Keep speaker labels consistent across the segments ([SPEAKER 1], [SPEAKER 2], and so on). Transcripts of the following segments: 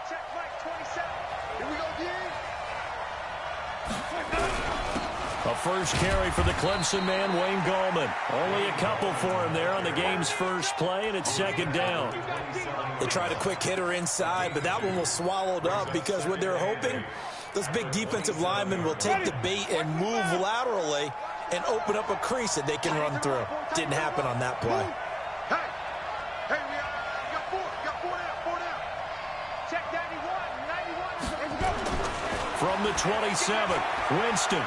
[SPEAKER 1] Check flight 27. Here we go, D.
[SPEAKER 2] A first carry for the Clemson man, Wayne Gallman. Only a couple for him there on the game's first play, and it's second down.
[SPEAKER 3] They tried a quick hitter inside, but that one was swallowed up because what they're hoping, those big defensive linemen will take the bait and move laterally and open up a crease that they can run through. Didn't happen on that play.
[SPEAKER 1] Hey, we got four down. Check 91.
[SPEAKER 2] From the 27, Winston.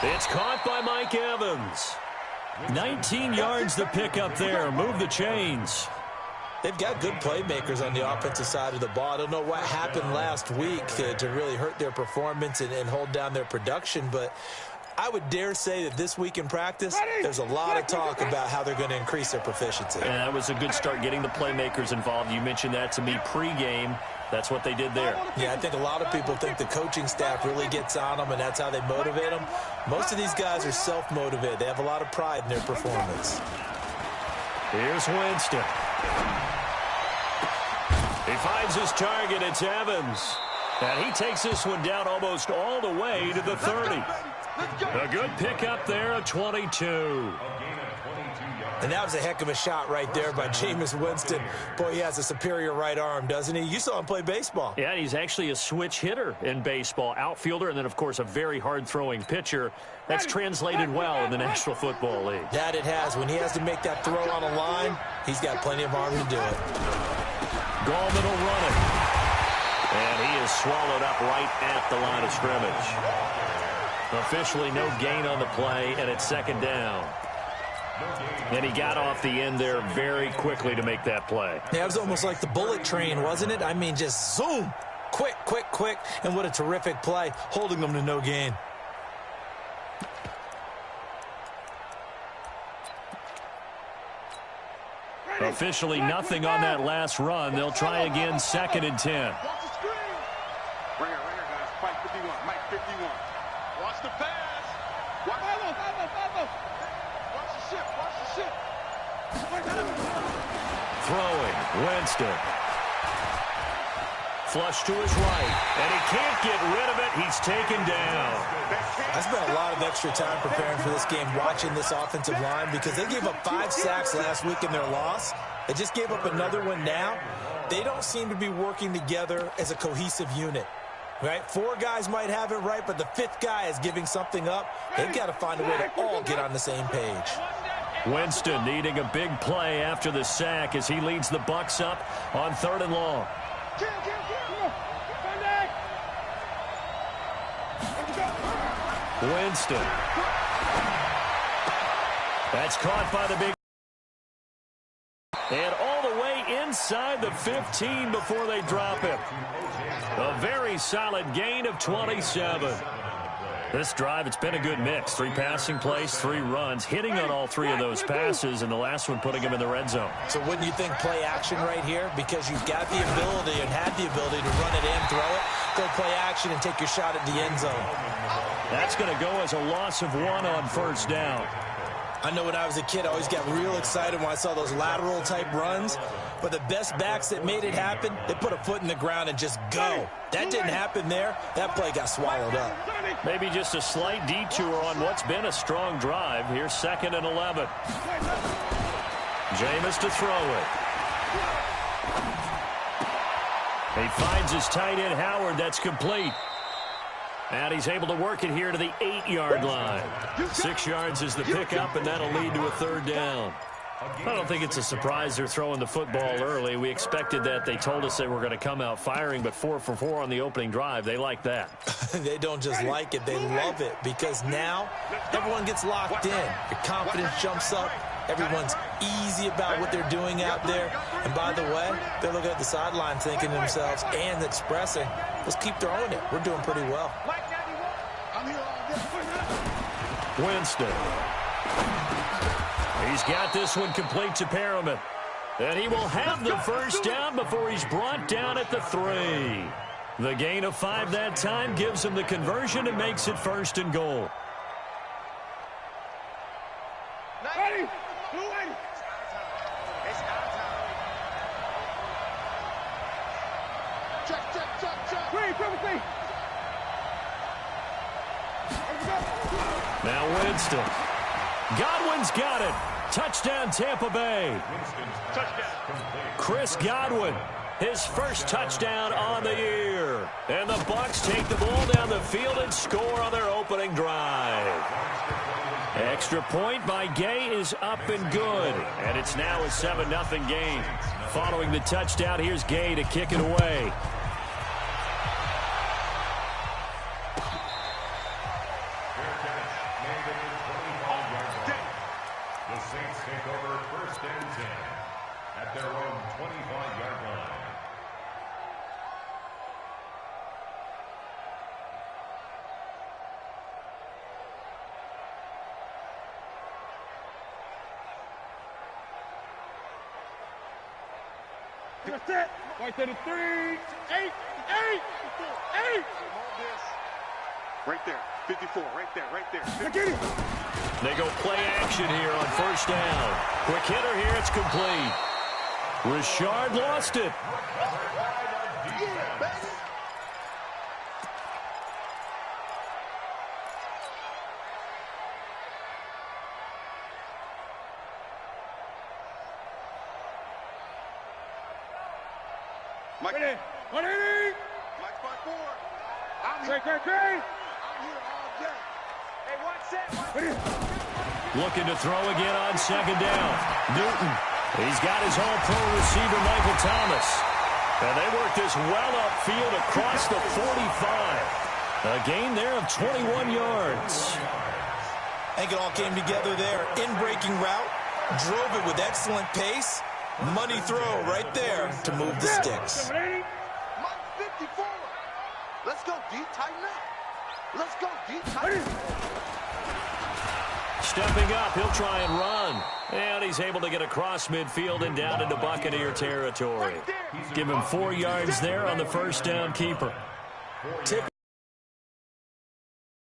[SPEAKER 2] It's caught by Mike Evans. 19 yards to pick up there. Move the chains.
[SPEAKER 3] They've got good playmakers on the offensive side of the ball. I don't know what happened last week to really hurt their performance and hold down their production, but I would dare say that this week in practice, there's a lot of talk about how they're going to increase their proficiency.
[SPEAKER 2] And that was a good start getting the playmakers involved. You mentioned that to me pregame. That's what they did there.
[SPEAKER 3] Yeah, I think a lot of people think the coaching staff really gets on them, and that's how they motivate them. Most of these guys are self-motivated. They have a lot of pride in their performance.
[SPEAKER 2] Here's Winston. He finds his target. It's Evans. And he takes this one down almost all the way to the 30. A good pickup there at 22.
[SPEAKER 3] And that was a heck of a shot right there by Jameis Winston. Boy, he has a superior right arm, doesn't he? You saw him play baseball.
[SPEAKER 2] Yeah, he's actually a switch hitter in baseball. Outfielder and then, of course, a very hard-throwing pitcher. That's translated well in the National Football League.
[SPEAKER 3] That it has. When he has to make that throw on a line, he's got plenty of arm to do it.
[SPEAKER 2] Gallman will run it. And he is swallowed up right at the line of scrimmage. Officially no gain on the play, and it's second down. And he got off the end there very quickly to make that play.
[SPEAKER 3] Yeah, it was almost like the bullet train, wasn't it? I mean, just zoom. Quick. And what a terrific play, holding them to no gain.
[SPEAKER 2] Officially nothing on that last run. They'll try again, second and 10.
[SPEAKER 1] Ringer, guys. Mike 51. Watch the pass. Watch the ship.
[SPEAKER 2] Throwing, Winston. Flush to his right, and he can't get rid of it. He's taken down.
[SPEAKER 3] I spent a lot of extra time preparing for this game, watching this offensive line, because they gave up 5 sacks last week in their loss. They just gave up another one now. They don't seem to be working together as a cohesive unit. Right? 4 guys might have it right, but the 5th guy is giving something up. They've got to find a way to all get on the same page.
[SPEAKER 2] Winston needing a big play after the sack as he leads the Bucs up on 3rd and long. Winston. That's caught by the big. And all the way inside the 15 before they drop him. A very solid gain of 27. This drive, it's been a good mix. 3 passing plays, 3 runs, hitting on all 3 of those passes, and the last one putting him in the red zone.
[SPEAKER 3] So wouldn't you think play action right here? Because you've got the ability and had the ability to run it in, throw it, go play action, and take your shot at the end zone.
[SPEAKER 2] That's going to go as a loss of 1 on 1st down.
[SPEAKER 3] I know when I was a kid, I always got real excited when I saw those lateral-type runs. But the best backs that made it happen, they put a foot in the ground and just go. That didn't happen there. That play got swallowed up.
[SPEAKER 2] Maybe just a slight detour on what's been a strong drive. Here's 2nd and 11. Jameis to throw it. He finds his tight end, Howard. That's complete. And he's able to work it here to the 8-yard line. 6 yards is the pickup, and that'll lead to a 3rd down. I don't think it's a surprise they're throwing the football early. We expected that. They told us they were going to come out firing, but 4 for 4 on the opening drive. They like that.
[SPEAKER 3] They don't just like it. They love it because now everyone gets locked in. Your confidence jumps up. Everyone's easy about what they're doing out there. And by the way, they're looking at the sideline thinking to themselves and expressing, let's keep throwing it. We're doing pretty well.
[SPEAKER 2] Winston. He's got this one complete to Perriman. And he will have the first down before he's brought down at the 3. The gain of 5 that time gives him the conversion and makes it 1st and goal. Now Winston. Godwin's got it. Touchdown, Tampa Bay. Chris Godwin, his first touchdown on the year. And the Bucs take the ball down the field and score on their opening drive. Extra point by Gay is up and good. And it's now a 7-0 game. Following the touchdown, here's Gay to kick it away.
[SPEAKER 4] The Saints take over 1st and 10 at their own 25-yard line.
[SPEAKER 1] That's it. Right there to 3. 8. Right there. 54. Right there. Right there.
[SPEAKER 2] They go play action here on 1st down. Quick hitter here. It's complete. Richard lost it.
[SPEAKER 1] Mike. 180. Mike 5-4. I'm here all day. Hey, watch that.
[SPEAKER 2] Looking to throw again on 2nd down. Newton. He's got his all-pro receiver, Michael Thomas. And they work this well upfield across the 45. A gain there of 21 yards.
[SPEAKER 3] I think it all came together there. In-breaking route. Drove it with excellent pace. Money throw right there to move the sticks.
[SPEAKER 1] Mike 54. Let's go deep, tighten up. Let's go deep, tighten up.
[SPEAKER 2] Stepping up, he'll try and run. And he's able to get across midfield and down into Buccaneer territory. Give him 4 yards there on the 1st down keeper.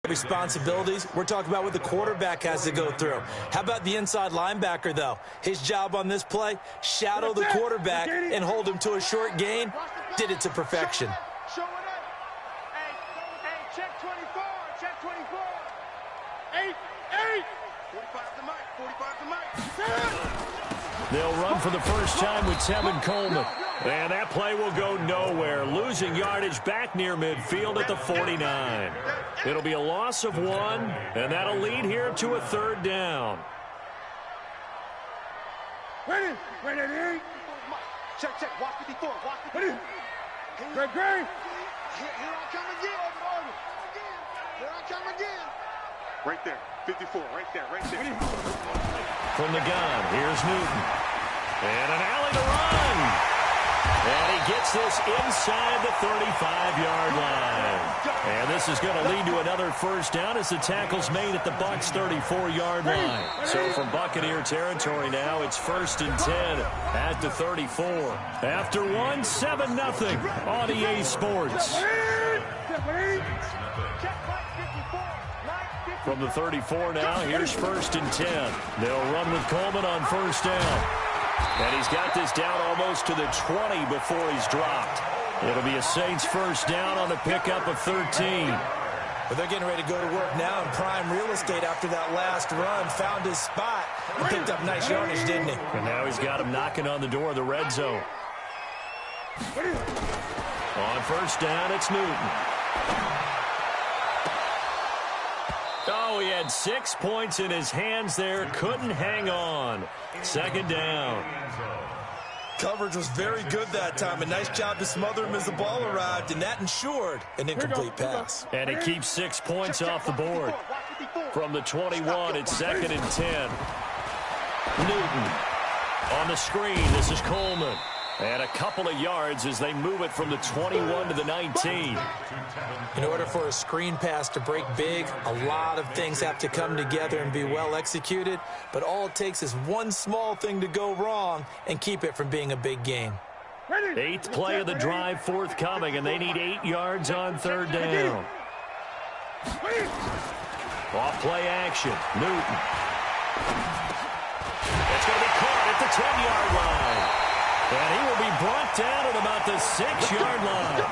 [SPEAKER 3] Responsibilities we're talking about what the quarterback has to go through. How about the inside linebacker, though? His job on this play, shadow the quarterback and hold him to a short gain. Did it to perfection.
[SPEAKER 1] Show it up. Hey, check 24. Check 24. 8. 45 to Mike. 45 to Mike.
[SPEAKER 2] They'll run for the first time with Tevin Coleman. And that play will go nowhere. Losing yardage back near midfield at the 49. It'll be a loss of 1, and that'll lead here to a 3rd down.
[SPEAKER 1] Ready. Check. Watch 54. Watch 54. Great. Here I come again. Right there. 54. Right there.
[SPEAKER 2] From the gun, here's Newton. And an alley to run. And he gets this inside the 35-yard line. And this is going to lead to another 1st down as the tackle's made at the Bucs' 34-yard line. So from Buccaneer territory now, it's 1st and 10 at the 34. After 1, 7-0 on EA Sports. From the 34 now, here's 1st and 10. They'll run with Coleman on 1st down. And he's got this down almost to the 20 before he's dropped. It'll be a Saints 1st down on the pickup of 13.
[SPEAKER 3] But they're getting ready to go to work now in prime real estate after that last run. Found his spot and picked up nice yardage, didn't he?
[SPEAKER 2] And now he's got him knocking on the door of the red zone. On 1st down, it's Newton. Oh, he had 6 points in his hands there. Couldn't hang on. 2nd down.
[SPEAKER 3] Coverage was very good that time. A nice job to smother him as the ball arrived, and that ensured an incomplete pass.
[SPEAKER 2] And he keeps 6 points off the board. From the 21, it's 2nd and 10. Newton on the screen. This is Coleman. And a couple of yards as they move it from the 21 to the 19.
[SPEAKER 3] In order for a screen pass to break big, a lot of things have to come together and be well executed. But all it takes is one small thing to go wrong and keep it from being a big gain.
[SPEAKER 2] 8th play of the drive forthcoming, and they need 8 yards on 3rd down. Off play action. Newton. It's going to be caught at the 10-yard line. And he will be brought down at about the 6-yard line.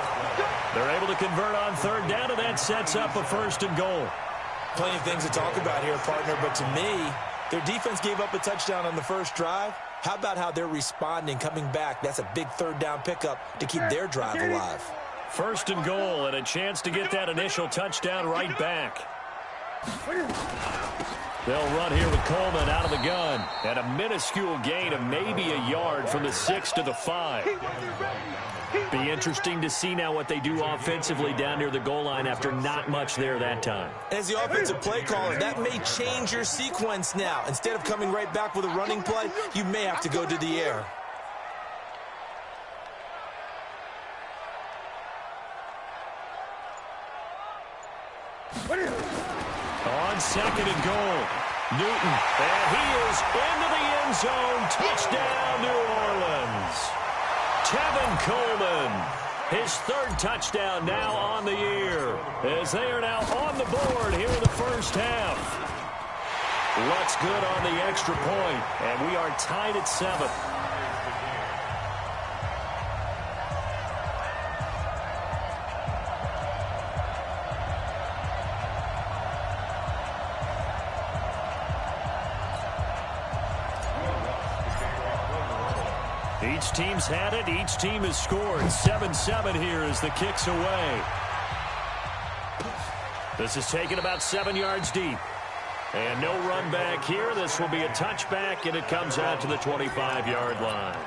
[SPEAKER 2] They're able to convert on third down, and that sets up a 1st and goal.
[SPEAKER 3] Plenty of things to talk about here, partner, but to me, their defense gave up a touchdown on the first drive. How about how they're responding, coming back? That's a big 3rd down pickup to keep their drive alive.
[SPEAKER 2] 1st and goal, and a chance to get that initial touchdown right back. They'll run here with Coleman out of the gun. And a minuscule gain of maybe a yard from the 6 to the 5. Be interesting to see now what they do offensively down near the goal line after not much there that time.
[SPEAKER 3] As the offensive play caller, that may change your sequence now. Instead of coming right back with a running play, you may have to go to the air.
[SPEAKER 2] On 2nd and goal, Newton, and he is into the end zone. Touchdown, New Orleans. Tevin Coleman, his 3rd touchdown now on the year, as they are now on the board here in the first half. Looks good on the extra point, and we are tied at 7. Each team's had it. Each team has scored. 7-7 here as the kick's away. This is taken about 7 yards deep. And no run back here. This will be a touchback, and it comes out to the 25-yard line.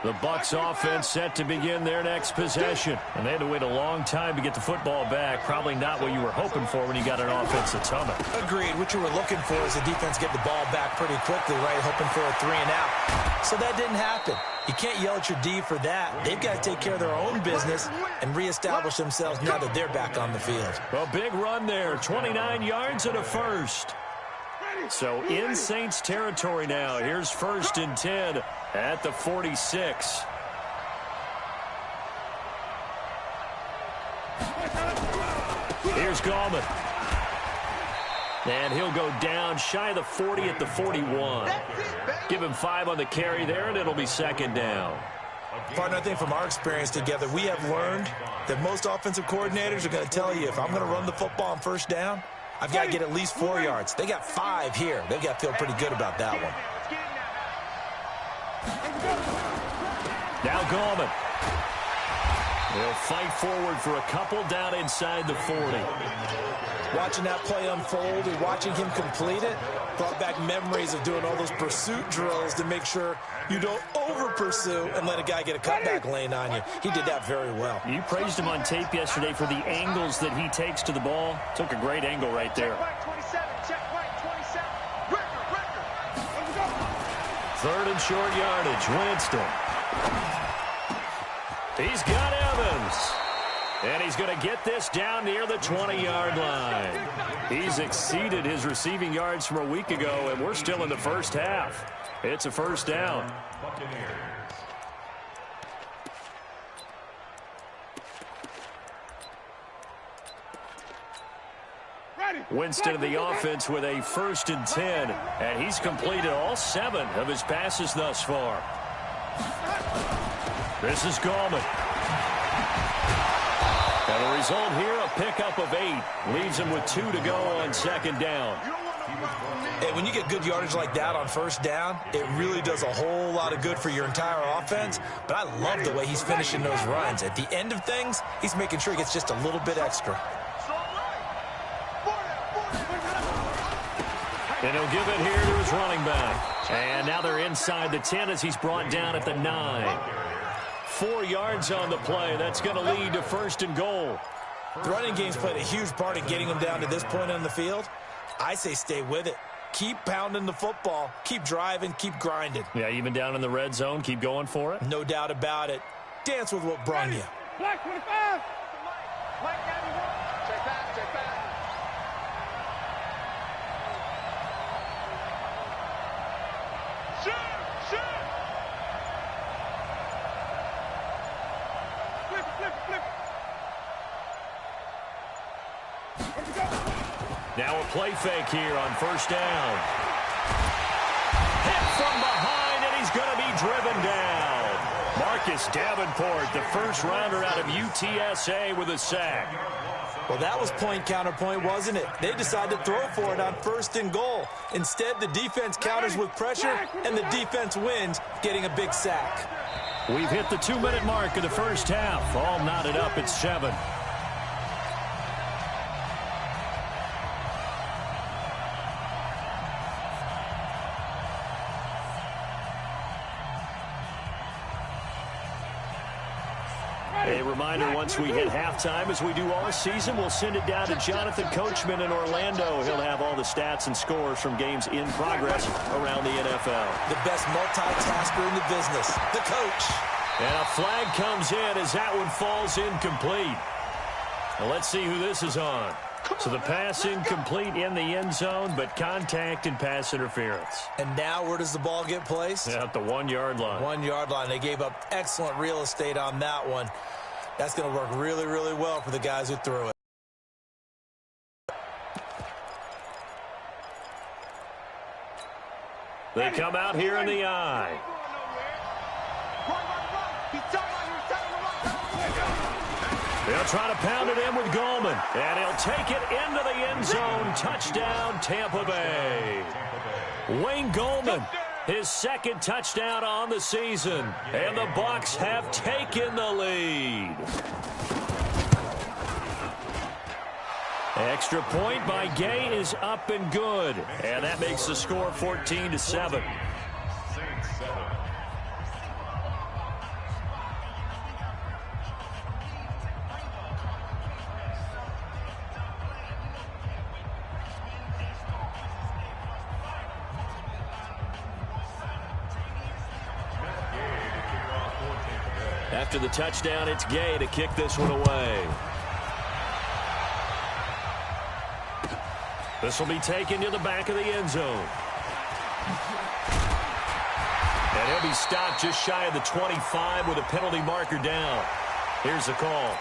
[SPEAKER 2] The Bucs offense set to begin their next possession. And they had to wait a long time to get the football back. Probably not what you were hoping for when you got an offense that's humming.
[SPEAKER 3] Agreed. What you were looking for is the defense get the ball back pretty quickly, right? Hoping for a 3 and out. So that didn't happen. You can't yell at your D for that. They've got to take care of their own business and reestablish themselves now that they're back on the field.
[SPEAKER 2] A big run there. 29 yards and a 1st. So in Saints territory now. Here's 1st and 10 at the 46. Here's Gallman. And he'll go down shy of the 40 at the 41. Give him 5 on the carry there, and it'll be 2nd down.
[SPEAKER 3] Partner, I think from our experience together, we have learned that most offensive coordinators are going to tell you, if I'm going to run the football on 1st down, I've got to get at least 4 yards. They got 5 here. They've got to feel pretty good about that one.
[SPEAKER 2] Now Gallman. They'll fight forward for a couple down inside the 40.
[SPEAKER 3] Watching that play unfold and watching him complete it brought back memories of doing all those pursuit drills to make sure you don't over-pursue and let a guy get a cutback lane on you. He did that very well.
[SPEAKER 2] You praised him on tape yesterday for the angles that he takes to the ball. Took a great angle right there. Third and short yardage. Winston. He's got Evans. And he's going to get this down near the 20-yard line. He's exceeded his receiving yards from a week ago, and we're still in the first half. It's a 1st down. Winston of the offense with a 1st and 10, and he's completed all 7 of his passes thus far. This is Gallman. And the result here, a pickup of 8. Leaves him with 2 to go on 2nd down.
[SPEAKER 3] Hey, when you get good yardage like that on 1st down, it really does a whole lot of good for your entire offense. But I love the way he's finishing those runs. At the end of things, he's making sure he gets just a little bit extra.
[SPEAKER 2] And he'll give it here to his running back. And now they're inside the 10 as he's brought down at the 9. 4 yards on the play. That's going to lead to 1st and goal.
[SPEAKER 3] The running game's played a huge part in getting them down to this point on the field. I say stay with it. Keep pounding the football. Keep driving. Keep grinding.
[SPEAKER 2] Yeah, even down in the red zone, keep going for it.
[SPEAKER 3] No doubt about it. Dance with what brung you.
[SPEAKER 1] Black 25. Black 91. Check back, check back. Shoot, shoot. Flip, flip, flip. Here we go.
[SPEAKER 2] Now a play fake here on first down. Hit from behind, and he's going to be driven down. Marcus Davenport, the first rounder out of UTSA with a sack.
[SPEAKER 3] Well, that was point counterpoint, wasn't it? They decided to throw for it on 1st and goal. Instead, the defense counters with pressure, and the defense wins, getting a big sack.
[SPEAKER 2] We've hit the 2-minute mark of the first half. All knotted up at 7. A reminder, once we hit halftime, as we do all season, we'll send it down to Jonathan Coachman in Orlando. He'll have all the stats and scores from games in progress around the NFL.
[SPEAKER 3] The best multitasker in the business, the coach.
[SPEAKER 2] And a flag comes in as that one falls incomplete. Now let's see who this is on. So the pass incomplete in the end zone, but contact and pass interference.
[SPEAKER 3] And now where does the ball get placed?
[SPEAKER 2] At the 1-yard line.
[SPEAKER 3] 1-yard line. They gave up excellent real estate on that one. That's going to work really, really well for the guys who threw it.
[SPEAKER 2] They come out here in the eye. They'll try to pound it in with Goldman. And he'll take it into the end zone. Touchdown, Tampa Bay. Wayne Goldman, his 2nd touchdown on the season. And the Bucs have taken the lead. Extra point by Gay is up and good. And that makes the score 14-7. After the touchdown, it's Gay to kick this one away. This will be taken to the back of the end zone. And he'll be stopped just shy of the 25 with a penalty marker down. Here's the call.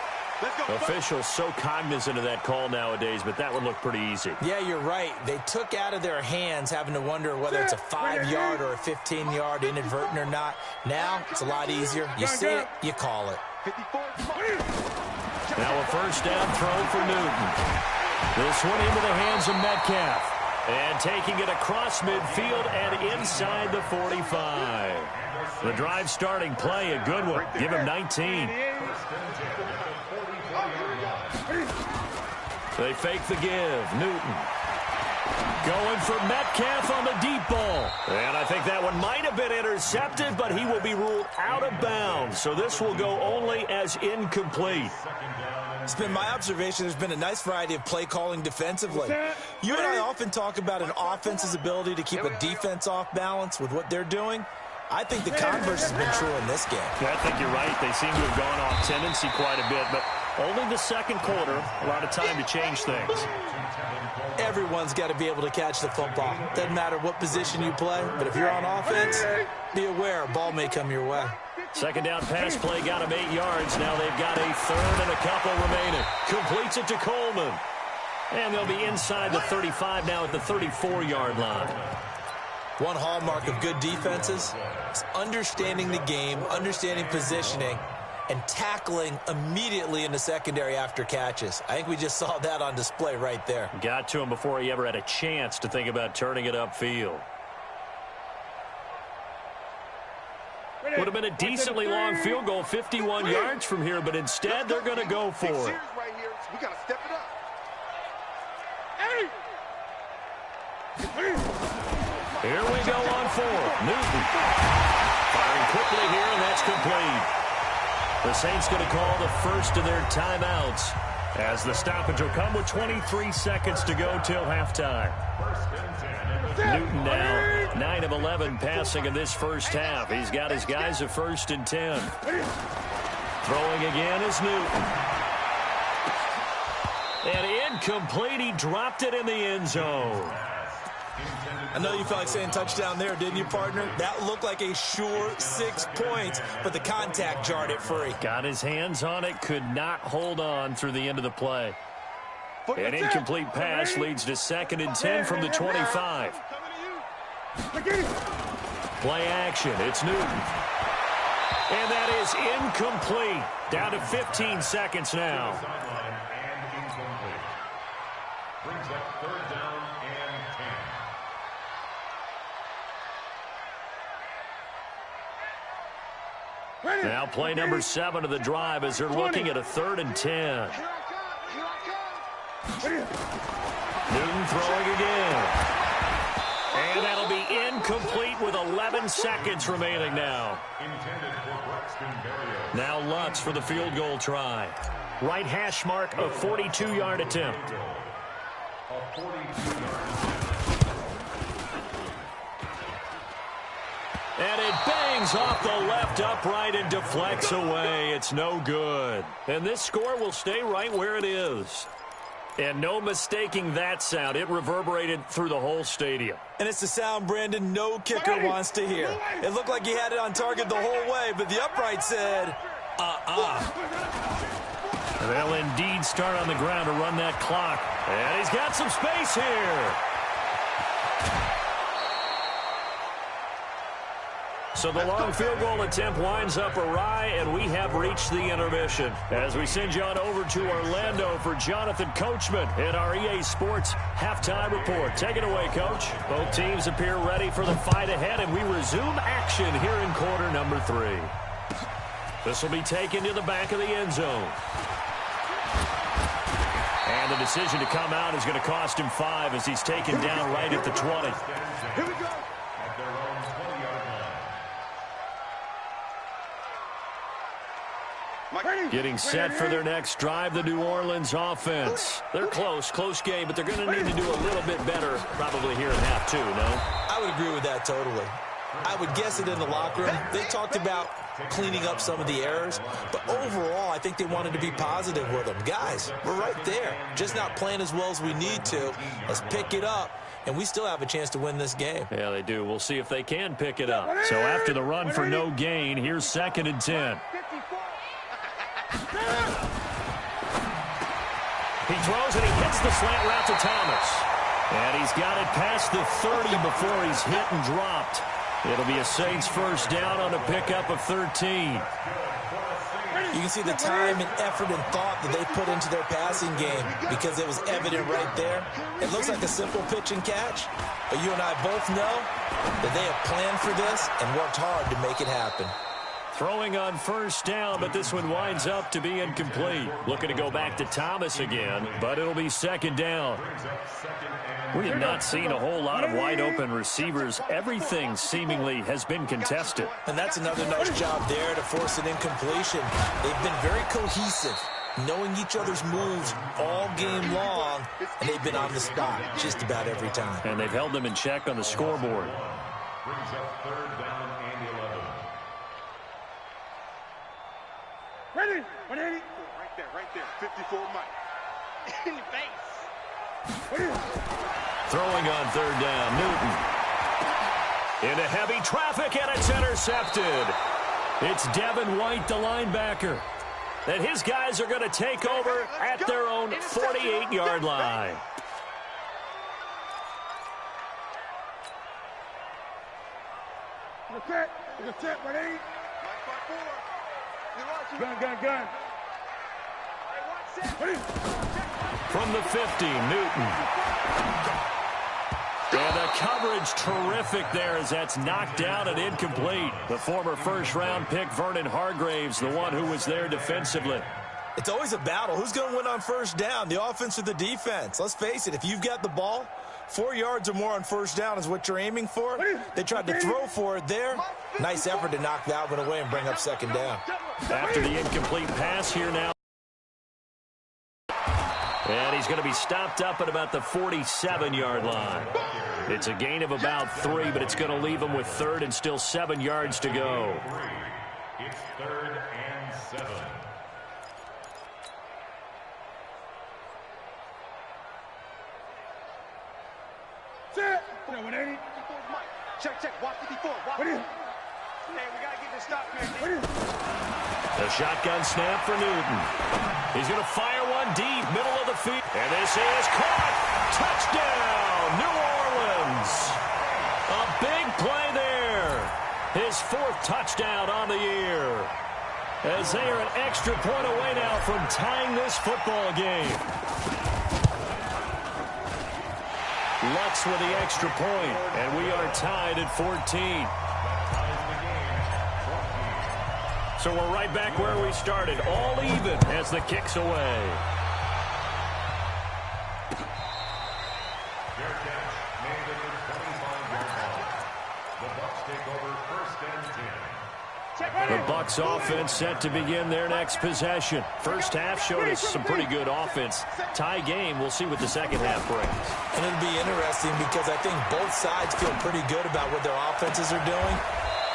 [SPEAKER 2] Officials so cognizant of that call nowadays, but that would look pretty easy.
[SPEAKER 3] Yeah, you're right. They took out of their hands having to wonder whether it's a 5-yard or a 15-yard inadvertent or not. Now, it's a lot easier. You see it, you call it.
[SPEAKER 2] Now a first down throw for Newton. This one into the hands of Metcalf. And taking it across midfield and inside the 45. The drive starting play, a good one. Give him 19. They fake the give. Newton going for Metcalf on the deep ball. And I think that one might have been intercepted, but he will be ruled out of bounds. So this will go only as incomplete.
[SPEAKER 3] It's been my observation there's been a nice variety of play calling defensively. You and I often talk about an offense's ability to keep a defense off balance with what they're doing. I think the converse has been true in this game.
[SPEAKER 2] Yeah, I think you're right. They seem to have gone off tendency quite a bit, but only the second quarter, a lot of time to change things.
[SPEAKER 3] Everyone's got to be able to catch the football. Doesn't matter what position you play, but if you're on offense, be aware a ball may come your way.
[SPEAKER 2] Second down pass play got him 8 yards. Now they've got a third and a couple remaining. Completes it to Coleman. And they'll be inside the 35 now at the 34-yard line.
[SPEAKER 3] One hallmark of good defenses is understanding the game, understanding positioning, and tackling immediately in the secondary after catches. I think we just saw that on display right there.
[SPEAKER 2] Got to him before he ever had a chance to think about turning it upfield. Would have been a decently long field goal, 51 yards from here, but instead they're going to go for it.
[SPEAKER 1] We got to step it up.
[SPEAKER 2] Here we go on 4. Newton firing quickly here, and that's complete. The Saints going to call the first of their timeouts as the stoppage will come with 23 seconds to go till halftime. Newton now 9 of 11 passing in this first half. He's got his guys a 1st and 10. Throwing again is Newton. And incomplete. He dropped it in the end zone.
[SPEAKER 3] I know you felt like saying touchdown there, didn't you, partner? That looked like a sure 6 points, but the contact jarred it free.
[SPEAKER 2] Got his hands on it, could not hold on through the end of the play. An incomplete pass leads to 2nd and 10 from the 25. Play action. It's Newton. And that is incomplete. Down to 15 seconds now.
[SPEAKER 4] Brings up 3rd down and 10.
[SPEAKER 2] Now play number 7 of the drive as they're looking at a 3rd and 10. Newton throwing again. And that'll be incomplete with 11 seconds remaining now. Now Lutz for the field goal try. Right hash mark, a 42-yard attempt. And it bangs off the left upright and deflects away. It's no good. And this score will stay right where it is. And no mistaking that sound. It reverberated through the whole stadium.
[SPEAKER 3] And it's the sound, Brandon, no kicker wants to hear. It looked like he had it on target the whole way, but the upright said,
[SPEAKER 2] And they'll indeed start on the ground to run that clock. And he's got some space here. So the long field goal attempt winds up awry, and we have reached the intermission. As we send you on over to Orlando for Jonathan Coachman in our EA Sports halftime report. Take it away, Coach. Both teams appear ready for the fight ahead, and we resume action here in quarter number 3. This will be taken to the back of the end zone. And the decision to come out is going to cost him 5 as he's taken down right at the 20.
[SPEAKER 1] Here we go.
[SPEAKER 2] Getting set for their next drive, the New Orleans offense. They're close game, but they're going to need to do a little bit better probably here in half 2, no?
[SPEAKER 3] I would agree with that totally. I would guess it in the locker room. They talked about cleaning up some of the errors, but overall, I think they wanted to be positive with them. Guys, we're right there. Just not playing as well as we need to. Let's pick it up, and we still have a chance to win this game.
[SPEAKER 2] Yeah, they do. We'll see if they can pick it up. So after the run for no gain, here's 2nd and 10. He throws and he hits the slant route to Thomas. And he's got it past the 30 before he's hit and dropped. It'll be a Saints first down on a pickup of 13.
[SPEAKER 3] You can see the time and effort and thought that they put into their passing game because it was evident right there. It looks like a simple pitch and catch, but you and I both know that they have planned for this and worked hard to make it happen.
[SPEAKER 2] Throwing on first down, but this one winds up to be incomplete. Looking to go back to Thomas again, but it'll be 2nd down. We have not seen a whole lot of wide-open receivers. Everything seemingly has been contested.
[SPEAKER 3] And that's another nice job there to force an incompletion. They've been very cohesive, knowing each other's moves all game long, and they've been on the spot just about every time.
[SPEAKER 2] And they've held them in check on the scoreboard.
[SPEAKER 4] Brings up 3rd down and 11.
[SPEAKER 1] Ready? 180. Right there. 54 Mike. In the face.
[SPEAKER 2] Throwing on 3rd down, Newton. Into heavy traffic, and it's intercepted. It's Devin White, the linebacker. And his guys are going to take over at their own 48-yard line.
[SPEAKER 1] Look at 180. Gun.
[SPEAKER 2] From the 50, Newton. And the coverage terrific there as that's knocked down and incomplete. The former first-round pick, Vernon Hargraves, the one who was there defensively.
[SPEAKER 3] It's always a battle. Who's going to win on first down, the offense or the defense? Let's face it, if you've got the ball, 4 yards or more on first down is what you're aiming for. They tried to throw for it there. Nice effort to knock that one away and bring up 2nd down.
[SPEAKER 2] After the incomplete pass here now. And he's going to be stopped up at about the 47-yard line. It's a gain of about 3, but it's going to leave him with 3rd and still 7 yards to go.
[SPEAKER 4] It's 3rd and 7.
[SPEAKER 1] Set. 180. Check. Watch 54. Hey, we got to get this stop here.
[SPEAKER 2] The shotgun snap for Newton. He's going to fire one deep, middle of the field. And this is caught. Touchdown, New Orleans. A big play there. His 4th touchdown on the year. As they are an extra point away now from tying this football game. Lutz with the extra point, and we are tied at 14. So we're right back where we started, all even as the kick's away.
[SPEAKER 4] Fair catch made at the 25-yard line. The Bucs take over 1st and 10.
[SPEAKER 2] The Bucs offense set to begin their next possession. First half showed us some pretty good offense. Tie game, we'll see what the second half brings.
[SPEAKER 3] And it'll be interesting because I think both sides feel pretty good about what their offenses are doing.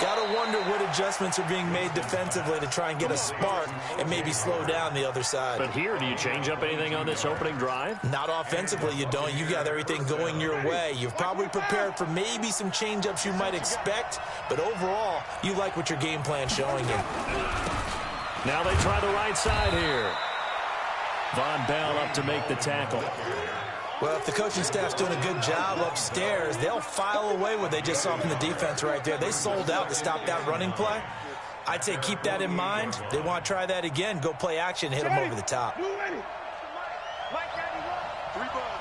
[SPEAKER 3] Got to wonder what adjustments are being made defensively to try and get a spark and maybe slow down the other side.
[SPEAKER 2] But here, do you change up anything on this opening drive?
[SPEAKER 3] Not offensively, you don't. You've got everything going your way. You've probably prepared for maybe some change-ups you might expect, but overall, you like what your game plan's showing you.
[SPEAKER 2] Now they try the right side here. Von Bell up to make the tackle.
[SPEAKER 3] Well, if the coaching staff's doing a good job upstairs, they'll file away what they just saw from the defense right there. They sold out to stop that running play. I'd say keep that in mind. They want to try that again. Go play action, hit them over the top.
[SPEAKER 1] Three ball.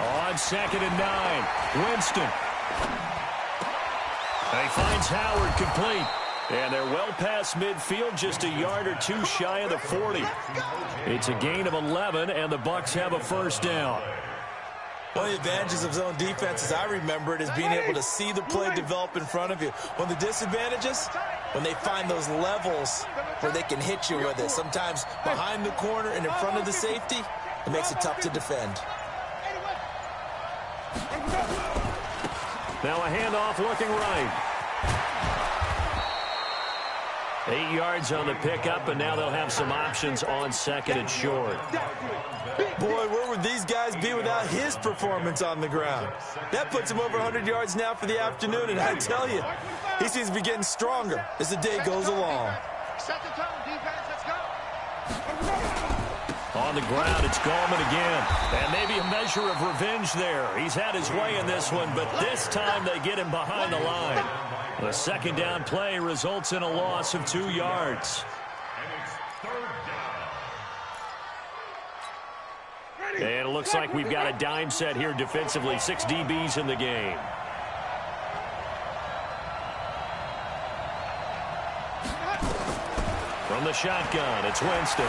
[SPEAKER 2] On 2nd and 9, Winston. He finds Howard complete. And they're well past midfield, just a yard or two shy of the 40. It's a gain of 11, and the Bucs have a first down.
[SPEAKER 3] One of the advantages of zone defense, as I remember it, is being able to see the play develop in front of you. One of the disadvantages, when they find those levels where they can hit you with it. Sometimes behind the corner and in front of the safety, it makes it tough to defend.
[SPEAKER 2] Now a handoff looking right. 8 yards on the pickup, and now they'll have some options on 2nd and short.
[SPEAKER 3] Boy, where would these guys be without his performance on the ground? That puts him over 100 yards now for the afternoon, and I tell you, he seems to be getting stronger as the day goes along.
[SPEAKER 1] Set the tone, defense, let's go.
[SPEAKER 2] On the ground, it's Gallman again. And maybe a measure of revenge there. He's had his way in this one, but this time they get him behind the line. The 2nd down play results in a loss of 2 yards. And it looks like we've got a dime set here defensively. 6 DBs in the game. From the shotgun, it's Winston.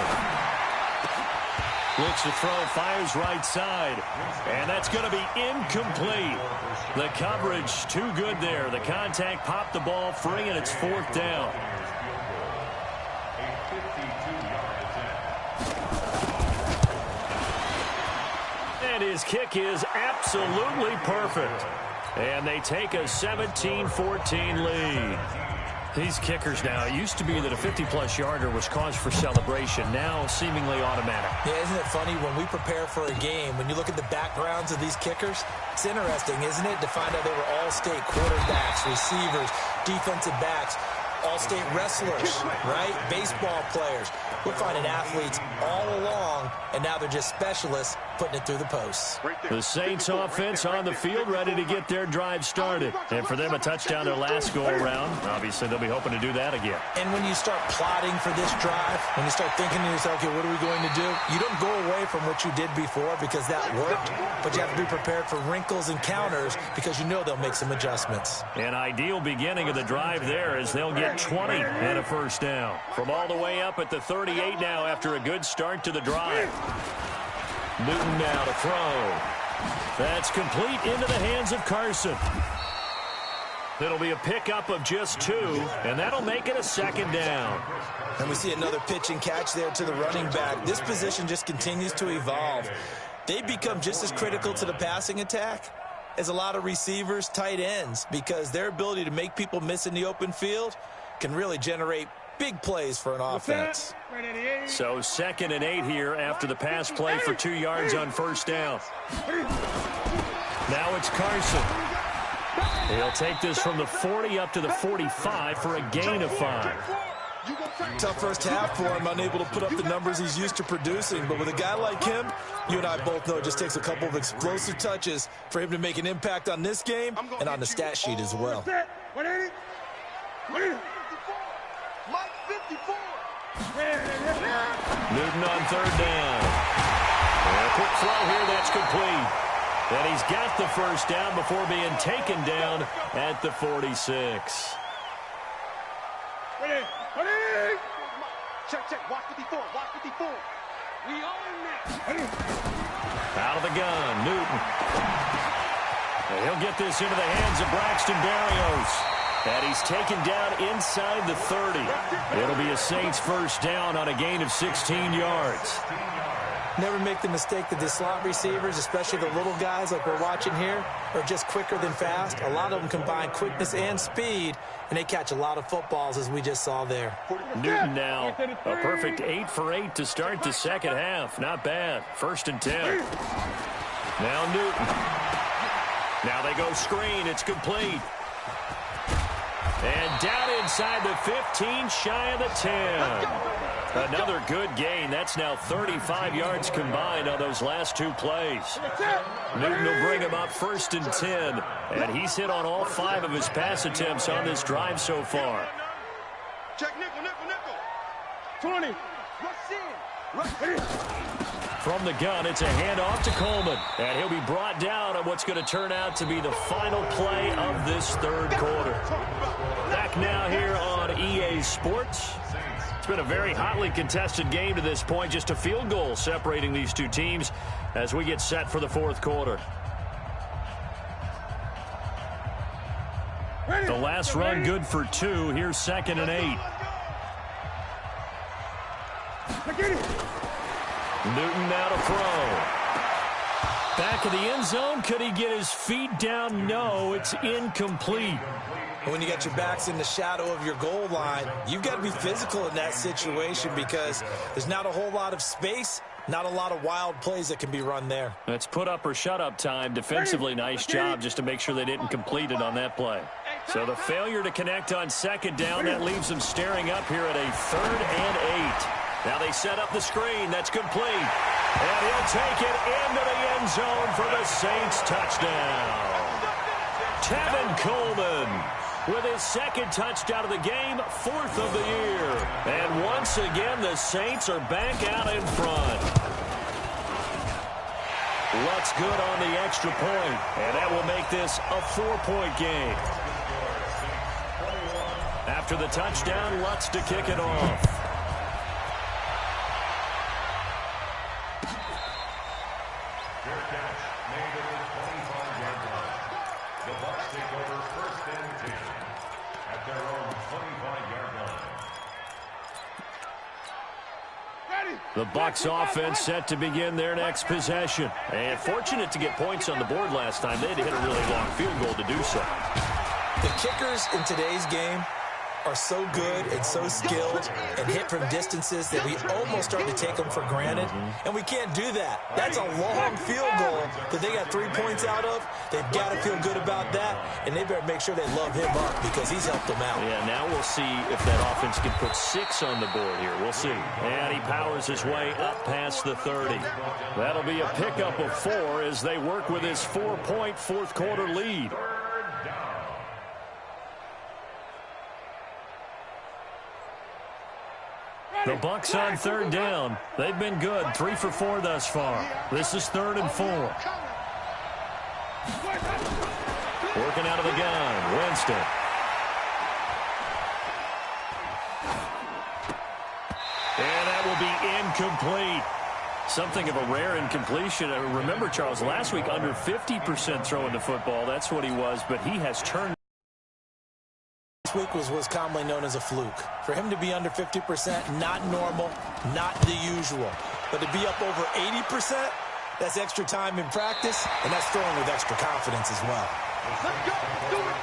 [SPEAKER 2] Looks to throw, fires right side. And that's going to be incomplete. The coverage too good there. The contact popped the ball free, and it's 4th down. And his kick is absolutely perfect. And they take a 17-14 lead. These kickers now, it used to be that a 50-plus yarder was cause for celebration. Now seemingly automatic.
[SPEAKER 3] Yeah, isn't it funny when we prepare for a game, when you look at the backgrounds of these kickers, it's interesting, isn't it, to find out they were all-state quarterbacks, receivers, defensive backs, all-state wrestlers, right? Baseball players. We're finding athletes all along, and now they're just specialists putting it through the posts.
[SPEAKER 2] The Saints offense on the field ready to get their drive started. And for them, a touchdown their last go-around. Obviously, they'll be hoping to do that again.
[SPEAKER 3] And when you start plotting for this drive, when you start thinking to yourself, okay, what are we going to do? You don't go away from what you did before because that worked, but you have to be prepared for wrinkles and counters because you know they'll make some adjustments.
[SPEAKER 2] An ideal beginning of the drive there as they'll get 20 and a first down. From all the way up at the 38 now after a good start to the drive. Newton now to throw. That's complete into the hands of Carson. It'll be a pickup of just 2, and that'll make it a 2nd down.
[SPEAKER 3] And we see another pitch and catch there to the running back. This position just continues to evolve. They become just as critical to the passing attack as a lot of receivers, tight ends, because their ability to make people miss in the open field can really generate big plays for an offense.
[SPEAKER 2] So 2nd and 8 here after the pass play for 2 yards on first down. Now it's Carson. He'll take this from the 40 up to the 45 for a gain of 5.
[SPEAKER 3] Tough first half for him, unable to put up the numbers he's used to producing. But with a guy like him, you and I both know it just takes a couple of explosive touches for him to make an impact on this game and on the stat sheet as well.
[SPEAKER 2] Newton on third down. And a quick throw here, that's complete. And he's got the first down before being taken down at the 46.
[SPEAKER 1] Check. Watch 54. We own that.
[SPEAKER 2] Out of the gun, Newton. And he'll get this into the hands of Braxton Berrios. And he's taken down inside the 30. It'll be a Saints first down on a gain of 16 yards.
[SPEAKER 3] Never make the mistake that the slot receivers, especially the little guys like we're watching here, are just quicker than fast. A lot of them combine quickness and speed, and they catch a lot of footballs, as we just saw there.
[SPEAKER 2] Newton now, a perfect 8 for 8 to start the second half. Not bad. 1st and 10. Now Newton. Now they go screen. It's complete. And down inside the 15, shy of the 10. Another good gain. That's now 35 yards combined on those last 2 plays. Newton will bring him up 1st and 10. And he's hit on all 5 of his pass attempts on this drive so far.
[SPEAKER 1] Check nickel. 20. Rush in.
[SPEAKER 2] From the gun, it's a handoff to Coleman. And he'll be brought down on what's going to turn out to be the final play of this 3rd quarter. Back now here on EA Sports. It's been a very hotly contested game to this point. Just a field goal separating these two teams as we get set for the 4th quarter. The last run good for 2. Here's 2nd and 8. Newton now to throw. Back of the end zone. Could he get his feet down? No, it's incomplete.
[SPEAKER 3] When you got your backs in the shadow of your goal line, you've got to be physical in that situation because there's not a whole lot of space, not a lot of wild plays that can be run there.
[SPEAKER 2] It's put up or shut up time. Defensively, nice job just to make sure they didn't complete it on that play. So the failure to connect on 2nd down, that leaves them staring up here at a 3rd and 8. Now they set up the screen. That's complete. And he'll take it into the end zone for the Saints touchdown. Tevin Coleman with his 2nd touchdown of the game, 4th of the year. And once again, the Saints are back out in front. Lutz good on the extra point, and that will make this a 4-point game. After the touchdown, Lutz to kick it off. The Bucs offense set to begin their next possession. And fortunate to get points on the board last time. They had to hit a really long field goal to do so.
[SPEAKER 3] The kickers in today's game are so good and so skilled and hit from distances that we almost start to take them for granted. And we can't do that. That's a long field goal that they got 3 points out of. They've got to feel good about that, and they better make sure they love him up because he's helped them out.
[SPEAKER 2] Yeah, now we'll see if that offense can put 6 on the board here. We'll see. And he powers his way up past the 30. That'll be a pickup of 4 as they work with his 4-point 4th quarter lead. The Bucs on 3rd down. They've been good. 3 for 4 thus far. This is 3rd and 4. Working out of the gun. Winston. And that will be incomplete. Something of a rare incompletion. Remember, Charles, last week under 50% throwing the football. That's what he was, but he has turned.
[SPEAKER 3] This week was commonly known as a fluke. For him to be under 50%, not normal, not the usual. But to be up over 80%, that's extra time in practice, and that's throwing with extra confidence as well.
[SPEAKER 1] Let's go. Let's do it.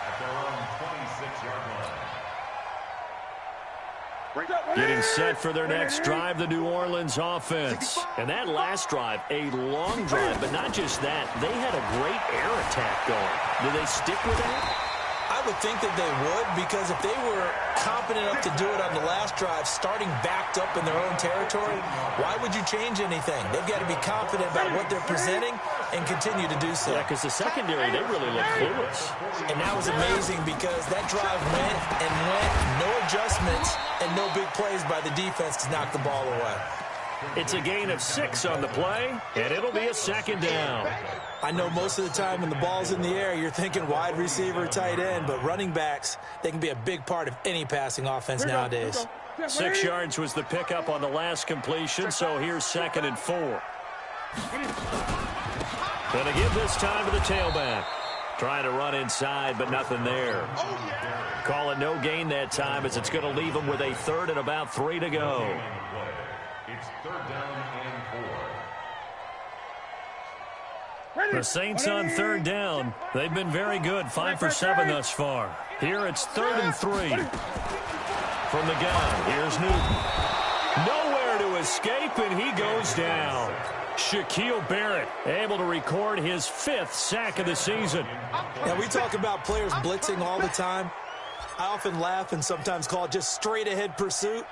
[SPEAKER 4] At their own 26-yard line.
[SPEAKER 2] Getting set for their next drive, the New Orleans offense. And that last drive, a long drive, but not just that. They had a great air attack going. Do they stick with that?
[SPEAKER 3] I would think that they would, because if they were competent enough to do it on the last drive, starting backed up in their own territory, why would you change anything? They've got to be confident about what they're presenting and continue to do so.
[SPEAKER 2] Yeah, because the secondary, they really look clueless.
[SPEAKER 3] And that was amazing because that drive went and went, no adjustments, and no big plays by the defense to knock the ball away.
[SPEAKER 2] It's a gain of 6 on the play, and it'll be a second down.
[SPEAKER 3] I know most of the time when the ball's in the air, you're thinking wide receiver, tight end, but running backs, they can be a big part of any passing offense nowadays.
[SPEAKER 2] 6 yards was the pickup on the last completion, so here's 2nd and 4. Going to give this time to the tailback. Trying to run inside, but nothing there. Call it no gain that time, as it's going to leave them with a 3rd and about 3 to go.
[SPEAKER 4] It's 3rd down and 4.
[SPEAKER 2] The Saints on 3rd down. They've been very good, 5 for 7 thus far. Here it's 3rd and 3. From the gun, here's Newton. Nowhere to escape, and he goes down. Shaquille Barrett able to record his 5th sack of the season.
[SPEAKER 3] Now, we talk about players blitzing all the time. I often laugh and sometimes call it just straight-ahead pursuit.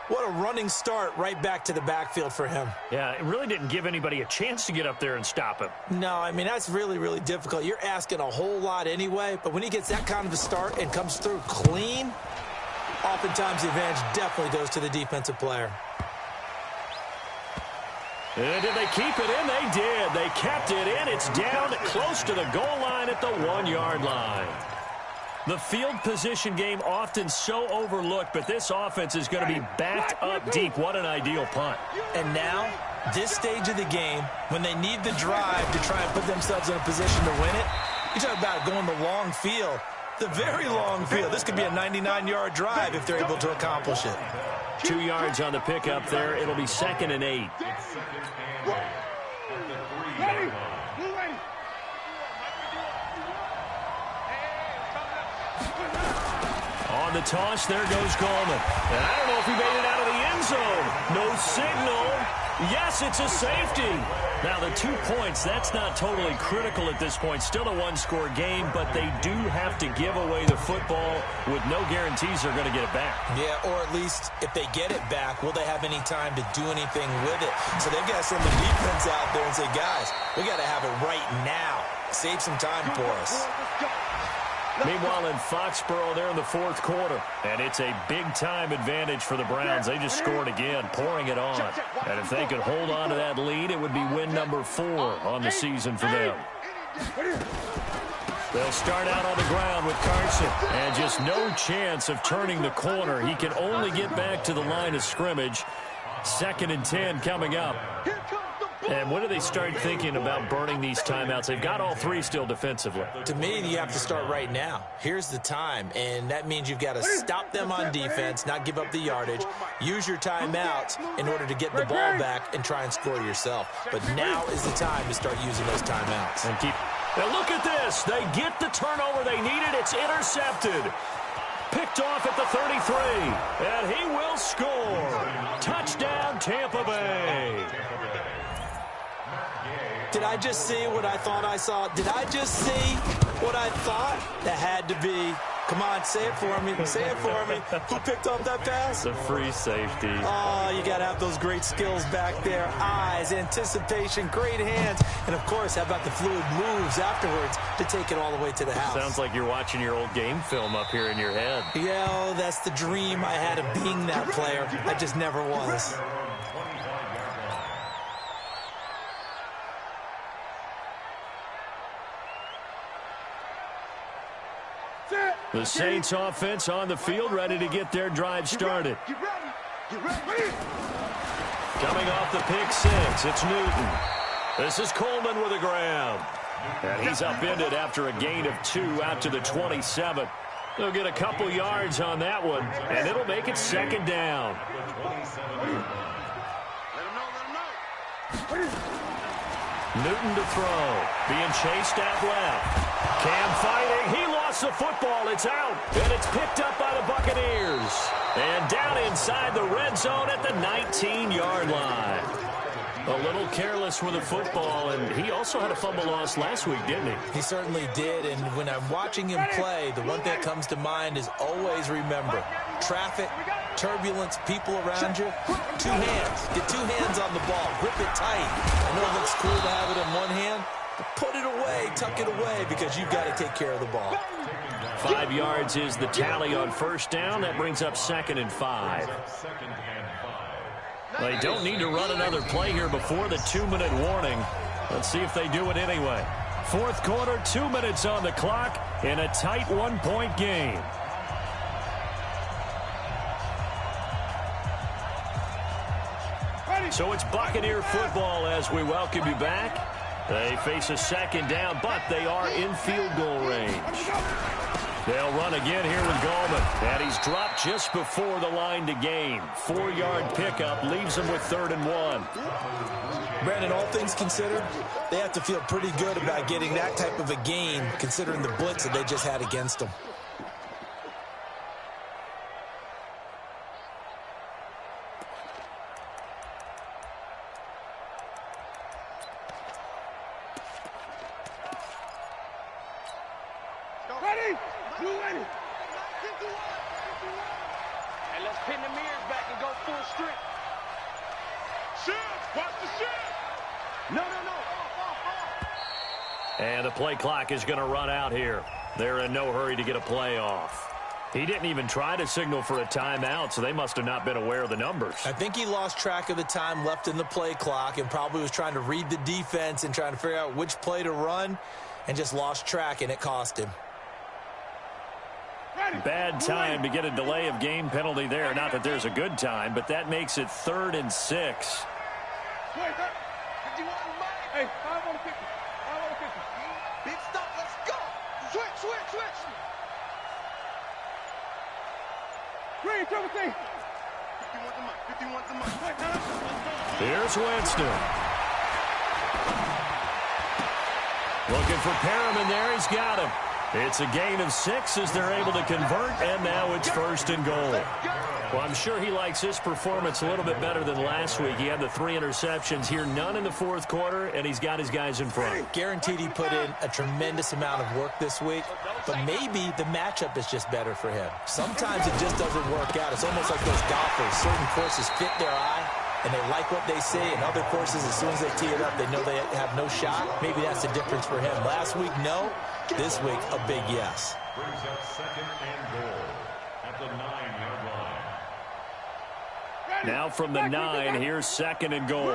[SPEAKER 3] What a running start right back to the backfield for him.
[SPEAKER 2] Yeah, it really didn't give anybody a chance to get up there and stop him.
[SPEAKER 3] No, I mean, that's really, really difficult. You're asking a whole lot anyway, but when he gets that kind of a start and comes through clean, oftentimes the advantage definitely goes to the defensive player.
[SPEAKER 2] And did they keep it in? They did. They kept it in. It's down close to the goal line at the 1-yard line. The field position game often so overlooked, but this offense is going to be backed up deep. What an ideal punt.
[SPEAKER 3] And now, this stage of the game, when they need the drive to try and put themselves in a position to win it, you talk about going the long field, the very long field. This could be a 99-yard drive if they're able to accomplish it.
[SPEAKER 2] 2 yards on the pickup there. It'll be 2nd and 8. On the toss, there goes Coleman. And I don't know if he made it out of the end zone. No signal. Yes, it's a safety. Now, the 2 points, that's not totally critical at this point. Still a one-score game, but they do have to give away the football with no guarantees they're going to get it back.
[SPEAKER 3] Yeah, or at least if they get it back, will they have any time to do anything with it? So they've got to send the defense out there and say, guys, we got to have it right now. Save some time for us.
[SPEAKER 2] Meanwhile, in Foxborough, they're in the 4th quarter, and it's a big-time advantage for the Browns. They just scored again, pouring it on. And if they could hold on to that lead, it would be win number 4 on the season for them. They'll start out on the ground with Carson, and just no chance of turning the corner. He can only get back to the line of scrimmage. 2nd and 10 coming up. And when do they start thinking about burning these timeouts? They've got all 3 still defensively.
[SPEAKER 3] To me, you have to start right now. Here's the time, and that means you've got to stop them on defense, not give up the yardage, use your timeouts in order to get the ball back and try and score yourself. But now is the time to start using those timeouts.
[SPEAKER 2] And now look at this. They get the turnover they needed. It's intercepted. Picked off at the 33, and he will score. Touchdown, Tampa Bay.
[SPEAKER 3] Did I just see what I thought I saw? Did I just see what I thought? That had to be. Come on, say it for me. Say it for me. Who picked up that pass?
[SPEAKER 2] The free safety.
[SPEAKER 3] Oh, you got to have those great skills back there. Eyes, anticipation, great hands. And, of course, how about the fluid moves afterwards to take it all the way to the house?
[SPEAKER 2] Sounds like you're watching your old game film up here in your head.
[SPEAKER 3] Yeah, oh, that's the dream I had of being that player. I just never was.
[SPEAKER 2] The Saints offense on the field, ready to get their drive started. Coming off the pick 6, it's Newton. This is Coleman with a grab. And he's upended after a gain of 2 out to the 27. They'll get a couple yards on that one, and it'll make it 2nd down. Newton to throw. Being chased out left. Cam fighting. He lost lost the football. It's out, and it's picked up by the Buccaneers. And down inside the red zone at the 19-yard line. A little careless with the football, and he also had a fumble loss last week, didn't he?
[SPEAKER 3] He certainly did, and when I'm watching him play, the one thing that comes to mind is always remember, traffic, turbulence, people around you, two hands. Get two hands on the ball. Grip it tight. I know it looks cool to have it in one hand, but put it away, tuck it away, because you've got to take care of the ball.
[SPEAKER 2] 5 yards is the tally on first down. That brings up 2nd and 5. They don't need to run another play here before the 2-minute warning. Let's see if they do it anyway. Fourth quarter, 2 minutes on the clock in a tight 1-point game. So it's Buccaneer football as we welcome you back. They face a second down, but they are in field goal range. They'll run again here with Gallman. And he's dropped just before the line to gain. 4-yard pickup leaves him with 3rd and 1.
[SPEAKER 3] Brandon, all things considered, they have to feel pretty good about getting that type of a gain, considering the blitz that they just had against them.
[SPEAKER 1] Ready? You ready? Hey, let's pin the mirrors back and go full strength. Shift! Watch the shift! No.
[SPEAKER 2] And the play clock is going to run out here. They're in no hurry to get a play off. He didn't even try to signal for a timeout, so they must have not been aware of the numbers.
[SPEAKER 3] I think he lost track of the time left in the play clock and probably was trying to read the defense and trying to figure out which play to run and just lost track, and it cost him.
[SPEAKER 2] Bad time to get a delay of game penalty there. Not that there's a good time, but that makes it 3rd and 6.
[SPEAKER 1] Hey, I want to kick it. Big stop, let's go. Switch. Green, trouble thing. 51's the mic.
[SPEAKER 2] Here's Winston. Looking for Perriman there. He's got him. It's a gain of 6 as they're able to convert, and now it's 1st and goal. Well, I'm sure he likes his performance a little bit better than last week. He had the 3 interceptions here, none in the fourth quarter, and he's got his guys in front.
[SPEAKER 3] Guaranteed he put in a tremendous amount of work this week, but maybe the matchup is just better for him. Sometimes it just doesn't work out. It's almost like those golfers. Certain courses fit their eye, and they like what they see, and other courses, as soon as they tee it up, they know they have no shot. Maybe that's the difference for him. Last week, no. This week, a big yes.
[SPEAKER 4] Brings up 2nd and goal at the 9-yard line.
[SPEAKER 2] Now from the 9, here's 2nd and goal.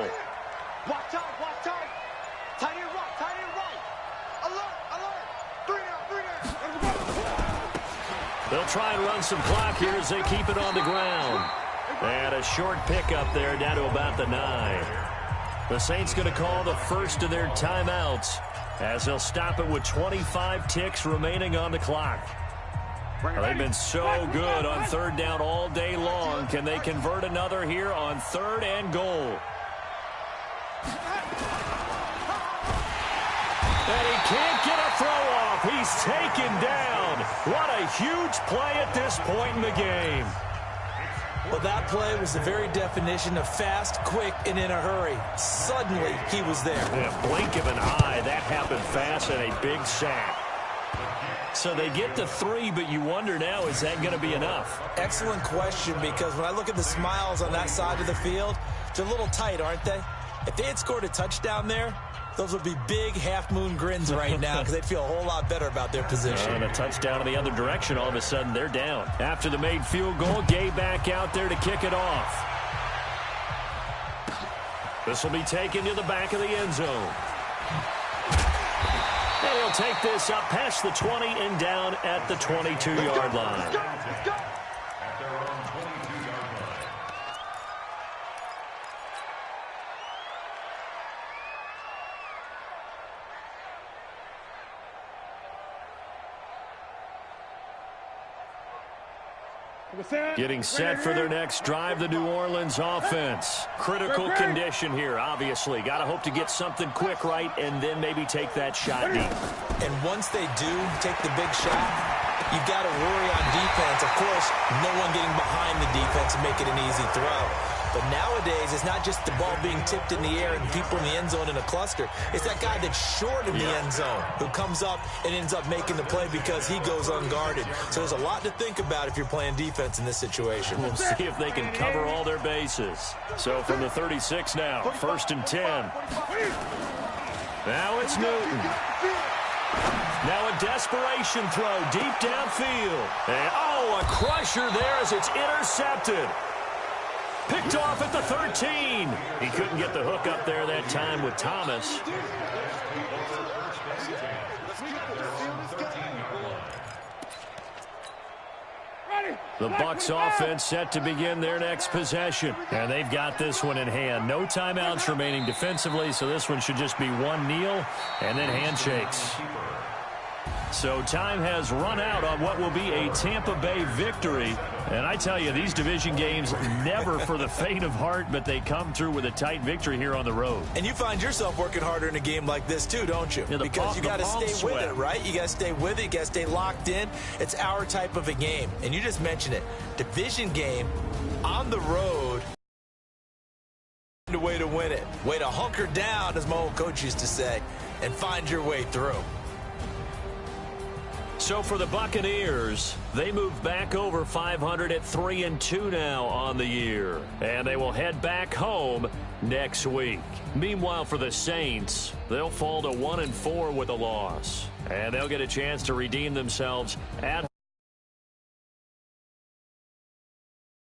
[SPEAKER 1] Watch out. Tight end right. Alert. 3 down.
[SPEAKER 2] They'll try and run some clock here as they keep it on the ground. And a short pickup there down to about the 9. The Saints going to call the first of their timeouts as they'll stop it with 25 ticks remaining on the clock. They've been so good on 3rd down all day long. Can they convert another here on 3rd and goal? And he can't get a throw off. He's taken down. What a huge play at this point in the game.
[SPEAKER 3] Well, that play was the very definition of fast, quick, and in a hurry. Suddenly, he was there.
[SPEAKER 2] In a blink of an eye, that happened fast and a big sack. So they get to 3, but you wonder now, is that going to be enough?
[SPEAKER 3] Excellent question, because when I look at the smiles on that side of the field, they're a little tight, aren't they? If they had scored a touchdown there, those would be big half-moon grins right now because they'd feel a whole lot better about their position.
[SPEAKER 2] And a touchdown in the other direction, all of a sudden they're down. After the made field goal, Gay back out there to kick it off. This will be taken to the back of the end zone. And he'll take this up past the 20 and down at the 22-yard line.
[SPEAKER 4] At their own 22-yard line.
[SPEAKER 2] Getting set for their next drive, the New Orleans offense. Critical condition here, obviously. Got to hope to get something quick right and then maybe take that shot deep.
[SPEAKER 3] And once they do take the big shot, you've got to worry on defense. Of course, no one getting behind the defense and make it an easy throw. But nowadays, it's not just the ball being tipped in the air and people in the end zone in a cluster. It's that guy that's short in the end zone who comes up and ends up making the play because he goes unguarded. So there's a lot to think about if you're playing defense in this situation.
[SPEAKER 2] We'll see if they can cover all their bases. So from the 36 now, 1st and 10. Now it's Newton. Now a desperation throw deep downfield. And, a crusher there as it's intercepted. Picked off at the 13. He couldn't get the hook up there that time with Thomas. The Bucs offense set to begin their next possession. And they've got this one in hand. No timeouts remaining defensively, so this one should just be one kneel and then handshakes. So time has run out on what will be a Tampa Bay victory. And I tell you, these division games, never for the faint of heart, but they come through with a tight victory here on the road.
[SPEAKER 3] And you find yourself working harder in a game like this too, don't you?
[SPEAKER 2] Yeah,
[SPEAKER 3] because you got to stay with it, right? You got to stay with it. You got to stay locked in. It's our type of a game. And you just mentioned it. Division game on the road. The way to win it. Way to hunker down, as my old coach used to say, and find your way through.
[SPEAKER 2] So for the Buccaneers, they move back over 500 at 3-2 now on the year. And they will head back home next week. Meanwhile, for the Saints, they'll fall to 1-4 with a loss. And they'll get a chance to redeem themselves at